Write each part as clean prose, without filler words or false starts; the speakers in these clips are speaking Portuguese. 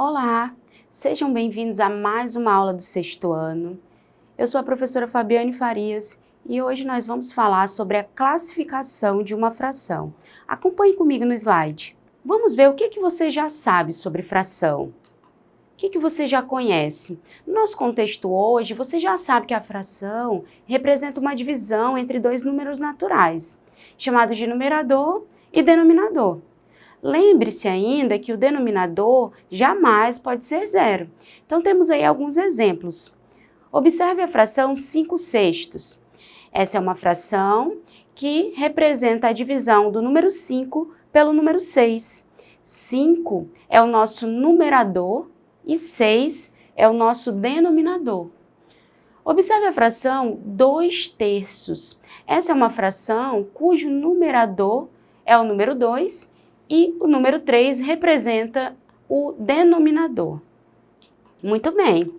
Olá, sejam bem-vindos a mais uma aula do sexto ano. Eu sou a professora Fabiane Farias e hoje nós vamos falar sobre a classificação de uma fração. Acompanhe comigo no slide. Vamos ver o que você já sabe sobre fração. O que você já conhece? No nosso contexto hoje, você já sabe que a fração representa uma divisão entre dois números naturais, chamados de numerador e denominador. Lembre-se ainda que o denominador jamais pode ser zero. Então, temos aí alguns exemplos. Observe a fração 5/6. Essa é uma fração que representa a divisão do número 5 pelo número 6. 5 é o nosso numerador e 6 é o nosso denominador. Observe a fração 2/3. Essa é uma fração cujo numerador é o número 2 e o número 3 representa o denominador. Muito bem.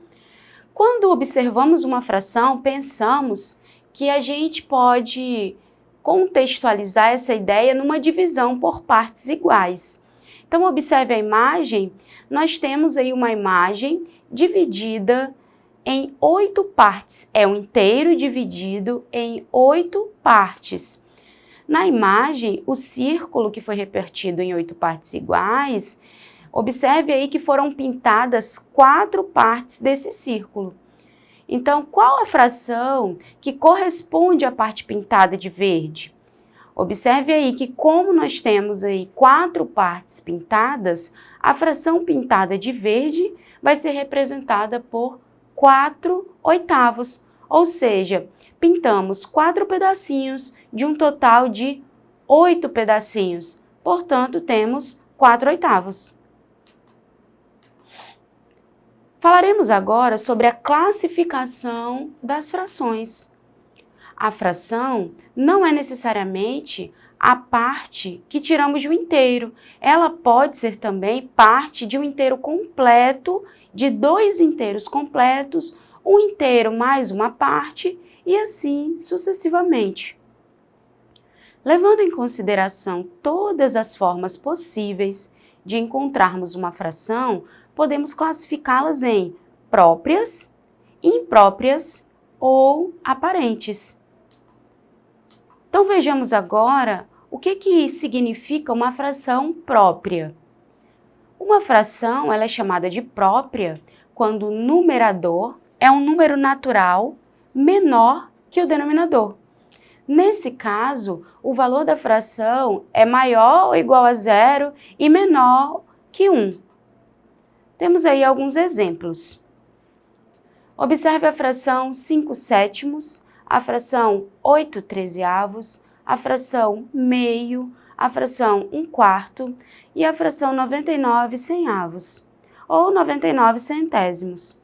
Quando observamos uma fração, pensamos que a gente pode contextualizar essa ideia numa divisão por partes iguais. Então, observe a imagem. Nós temos aí uma imagem dividida em 8 partes. É um inteiro dividido em 8 partes. Na imagem, o círculo que foi repartido em 8 partes iguais, observe aí que foram pintadas 4 partes desse círculo. Então, qual a fração que corresponde à parte pintada de verde? Observe aí que como nós temos aí 4 partes pintadas, a fração pintada de verde vai ser representada por 4/8, ou seja, pintamos 4 pedacinhos de um total de 8 pedacinhos. Portanto, temos 4/8. Falaremos agora sobre a classificação das frações. A fração não é necessariamente a parte que tiramos de um inteiro. Ela pode ser também parte de um inteiro completo, de 2 inteiros completos, um inteiro mais uma parte, e assim sucessivamente. Levando em consideração todas as formas possíveis de encontrarmos uma fração, podemos classificá-las em próprias, impróprias ou aparentes. Então vejamos agora o que significa uma fração própria. Uma fração ela é chamada de própria quando o numerador é um número natural menor que o denominador. Nesse caso, o valor da fração é maior ou igual a 0 e menor que 1. Temos aí alguns exemplos. Observe a fração 5/7, a fração 8/13, a fração meio, a fração 1/4 e a fração 99/100, ou 99 centésimos.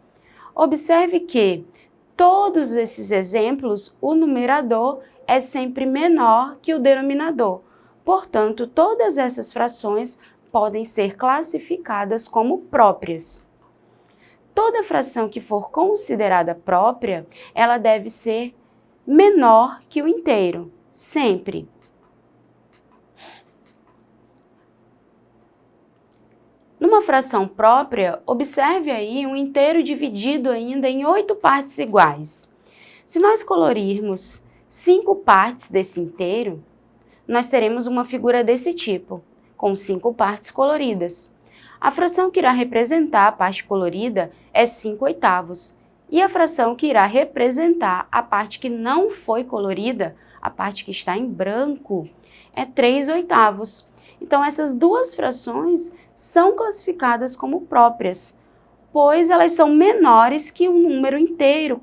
Observe que todos esses exemplos, o numerador é sempre menor que o denominador. Portanto, todas essas frações podem ser classificadas como próprias. Toda fração que for considerada própria, ela deve ser menor que o inteiro, sempre. Numa fração própria, observe aí um inteiro dividido ainda em 8 partes iguais. Se nós colorirmos 5 partes desse inteiro, nós teremos uma figura desse tipo, com 5 partes coloridas. A fração que irá representar a parte colorida é 5/8, e a fração que irá representar a parte que não foi colorida, a parte que está em branco, é 3/8. Então, essas duas frações são classificadas como próprias, pois elas são menores que um número inteiro,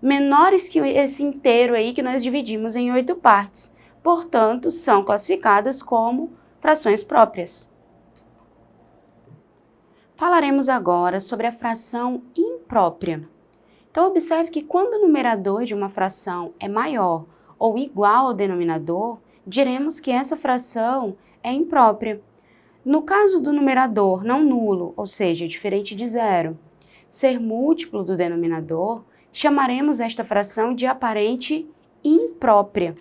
menores que esse inteiro aí que nós dividimos em 8 partes. Portanto, são classificadas como frações próprias. Falaremos agora sobre a fração imprópria. Então, observe que quando o numerador de uma fração é maior ou igual ao denominador, diremos que essa fração é imprópria. No caso do numerador não nulo, ou seja, diferente de 0, ser múltiplo do denominador, chamaremos esta fração de aparente imprópria.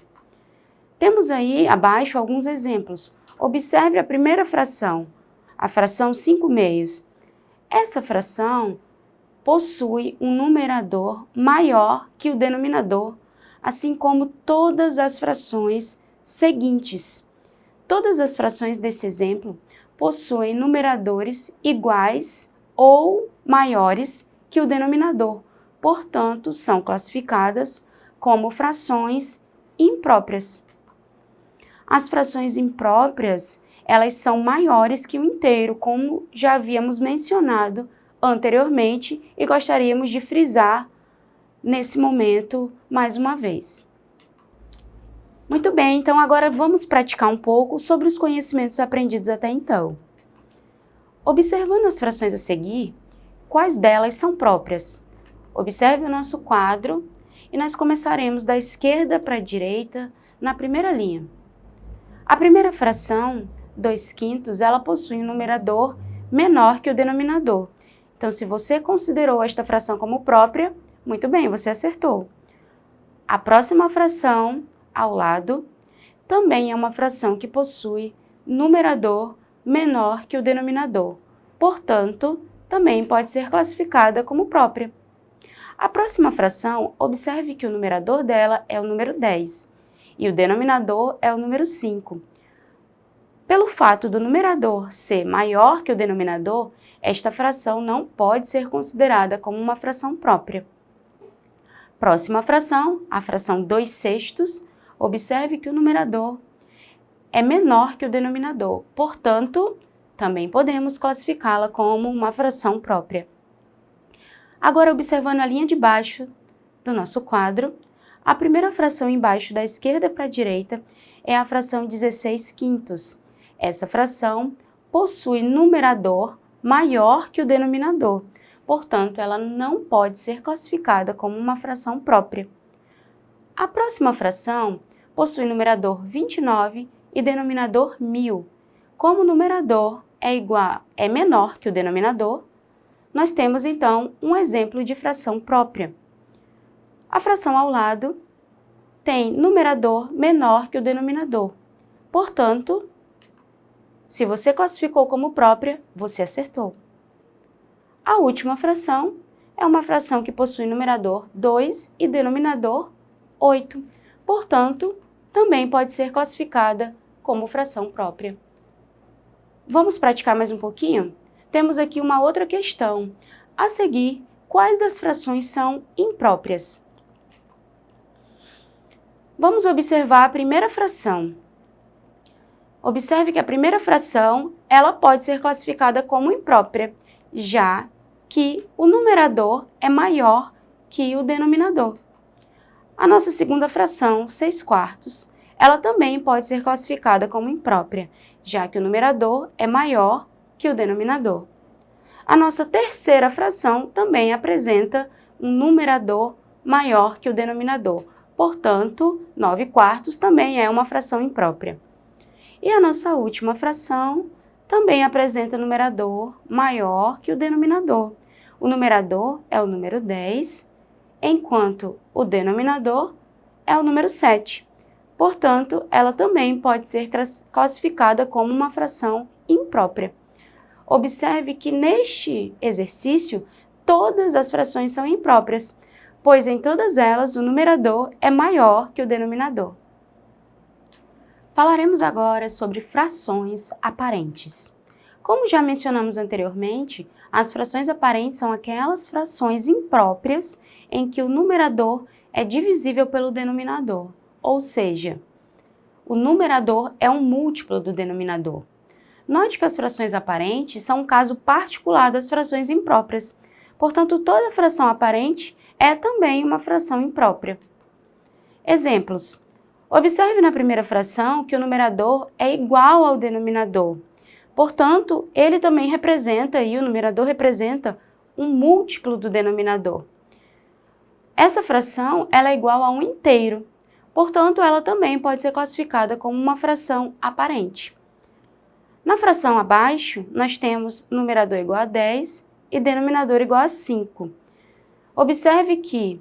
Temos aí abaixo alguns exemplos. Observe a primeira fração, a fração 5/meios. Essa fração possui um numerador maior que o denominador, assim como todas as frações seguintes. Todas as frações desse exemplo possuem numeradores iguais ou maiores que o denominador, portanto, são classificadas como frações impróprias. As frações impróprias, elas são maiores que o inteiro, como já havíamos mencionado anteriormente e gostaríamos de frisar nesse momento mais uma vez. Muito bem, então agora vamos praticar um pouco sobre os conhecimentos aprendidos até então. Observando as frações a seguir, quais delas são próprias? Observe o nosso quadro e nós começaremos da esquerda para a direita na primeira linha. A primeira fração, 2/5, ela possui um numerador menor que o denominador. Então, se você considerou esta fração como própria, muito bem, você acertou. A próxima fração, ao lado, também é uma fração que possui numerador menor que o denominador. Portanto, também pode ser classificada como própria. A próxima fração, observe que o numerador dela é o número 10 e o denominador é o número 5. Pelo fato do numerador ser maior que o denominador, esta fração não pode ser considerada como uma fração própria. Próxima fração, a fração 2/6, observe que o numerador é menor que o denominador, portanto, também podemos classificá-la como uma fração própria. Agora, observando a linha de baixo do nosso quadro, a primeira fração embaixo da esquerda para a direita é a fração 16/5. Essa fração possui numerador maior que o denominador, portanto, ela não pode ser classificada como uma fração própria. A próxima fração possui numerador 29 e denominador 1000. Como o numerador é menor que o denominador, nós temos então um exemplo de fração própria. A fração ao lado tem numerador menor que o denominador. Portanto, se você classificou como própria, você acertou. A última fração é uma fração que possui numerador 2 e denominador 8. Portanto, também pode ser classificada como fração própria. Vamos praticar mais um pouquinho? Temos aqui uma outra questão. A seguir, quais das frações são impróprias? Vamos observar a primeira fração. Observe que a primeira fração, ela pode ser classificada como imprópria, já que o numerador é maior que o denominador. A nossa segunda fração, 6/4, ela também pode ser classificada como imprópria, já que o numerador é maior que o denominador. A nossa terceira fração também apresenta um numerador maior que o denominador, portanto, 9/4 também é uma fração imprópria. E a nossa última fração também apresenta numerador maior que o denominador. O numerador é o número 10, enquanto o denominador é o número 7. Portanto, ela também pode ser classificada como uma fração imprópria. Observe que neste exercício, todas as frações são impróprias, pois em todas elas o numerador é maior que o denominador. Falaremos agora sobre frações aparentes. Como já mencionamos anteriormente, as frações aparentes são aquelas frações impróprias em que o numerador é divisível pelo denominador, ou seja, o numerador é um múltiplo do denominador. Note que as frações aparentes são um caso particular das frações impróprias, portanto, toda fração aparente é também uma fração imprópria. Exemplos. Observe na primeira fração que o numerador é igual ao denominador. Portanto, ele também representa, e o numerador representa, um múltiplo do denominador. Essa fração ela é igual a um inteiro. Portanto, ela também pode ser classificada como uma fração aparente. Na fração abaixo, nós temos numerador igual a 10 e denominador igual a 5. Observe que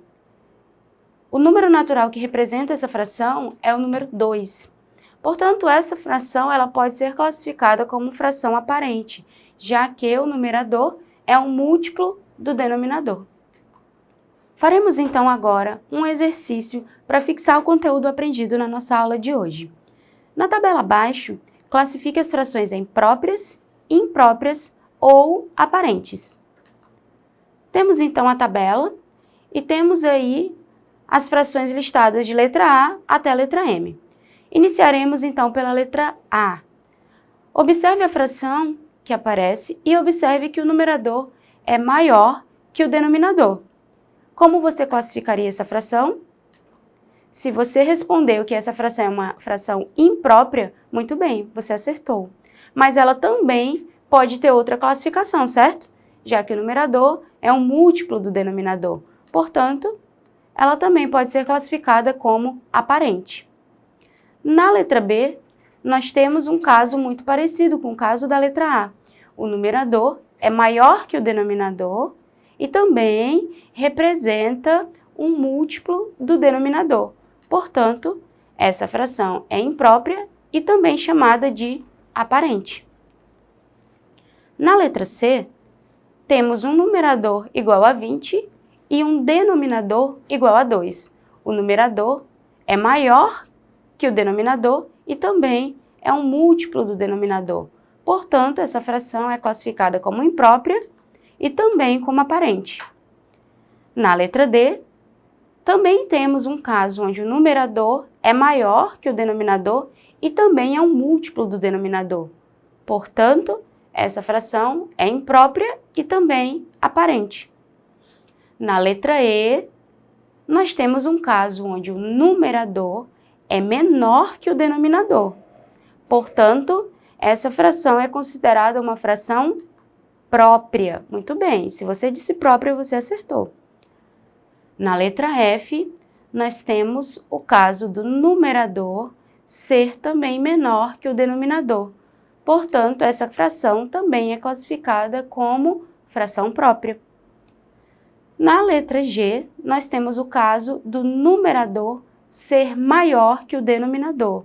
o número natural que representa essa fração é o número 2. Portanto, essa fração ela pode ser classificada como fração aparente, já que o numerador é um múltiplo do denominador. Faremos então agora um exercício para fixar o conteúdo aprendido na nossa aula de hoje. Na tabela abaixo, classifique as frações em próprias, impróprias ou aparentes. Temos então a tabela e temos aí as frações listadas de letra A até a letra M. Iniciaremos então pela letra A. Observe a fração que aparece e observe que o numerador é maior que o denominador. Como você classificaria essa fração? Se você respondeu que essa fração é uma fração imprópria, muito bem, você acertou. Mas ela também pode ter outra classificação, certo? Já que o numerador é um múltiplo do denominador. Portanto, ela também pode ser classificada como aparente. Na letra B, nós temos um caso muito parecido com o caso da letra A. O numerador é maior que o denominador e também representa um múltiplo do denominador. Portanto, essa fração é imprópria e também chamada de aparente. Na letra C, temos um numerador igual a 20 e um denominador igual a 2. O numerador é maior que o denominador e também é um múltiplo do denominador. Portanto, essa fração é classificada como imprópria e também como aparente. Na letra D, também temos um caso onde o numerador é maior que o denominador e também é um múltiplo do denominador. Portanto, essa fração é imprópria e também aparente. Na letra E, nós temos um caso onde o numerador é menor que o denominador. Portanto, essa fração é considerada uma fração própria. Muito bem, se você disse própria, você acertou. Na letra F, nós temos o caso do numerador ser também menor que o denominador. Portanto, essa fração também é classificada como fração própria. Na letra G, nós temos o caso do numerador ser maior que o denominador.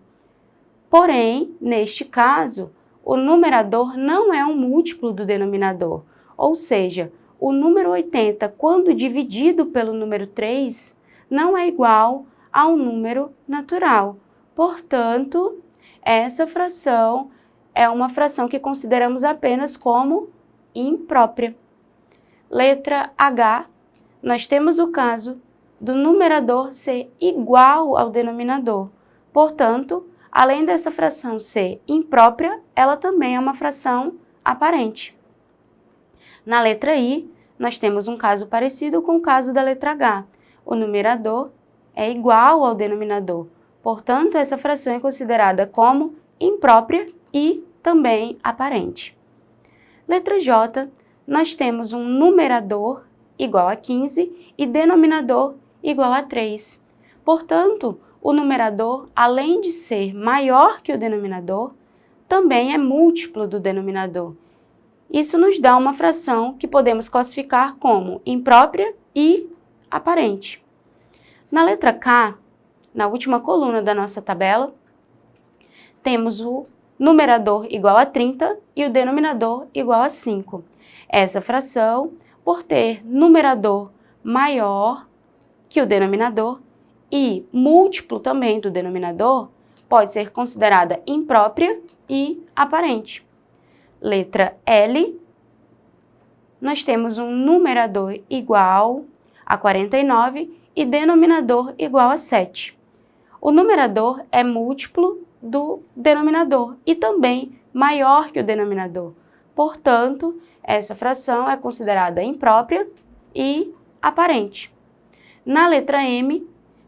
Porém, neste caso, o numerador não é um múltiplo do denominador, ou seja, o número 80, quando dividido pelo número 3, não é igual a um número natural. Portanto, essa fração é uma fração que consideramos apenas como imprópria. Letra H, nós temos o caso do numerador ser igual ao denominador. Portanto, além dessa fração ser imprópria, ela também é uma fração aparente. Na letra I, nós temos um caso parecido com o caso da letra H. O numerador é igual ao denominador. Portanto, essa fração é considerada como imprópria e também aparente. Letra J, nós temos um numerador igual a 15 e denominador igual a 3. Portanto, o numerador, além de ser maior que o denominador, também é múltiplo do denominador. Isso nos dá uma fração que podemos classificar como imprópria e aparente. Na letra K, na última coluna da nossa tabela, temos o numerador igual a 30 e o denominador igual a 5. Essa fração, por ter numerador maior que o denominador e múltiplo também do denominador, pode ser considerada imprópria e aparente. Letra L, nós temos um numerador igual a 49 e denominador igual a 7. O numerador é múltiplo do denominador e também maior que o denominador. Portanto, essa fração é considerada imprópria e aparente. Na letra M,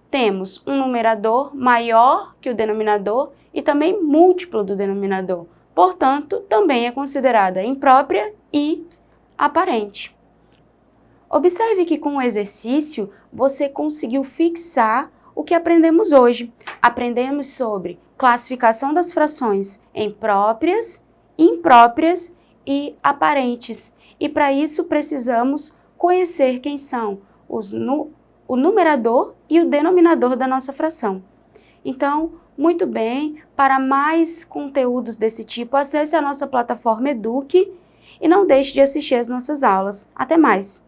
temos um numerador maior que o denominador e também múltiplo do denominador. Portanto, também é considerada imprópria e aparente. Observe que com o exercício você conseguiu fixar o que aprendemos hoje. Aprendemos sobre classificação das frações em próprias, impróprias e aparentes. E para isso precisamos conhecer quem são o numerador e o denominador da nossa fração. Então, muito bem, para mais conteúdos desse tipo, acesse a nossa plataforma Eduque e não deixe de assistir às nossas aulas. Até mais!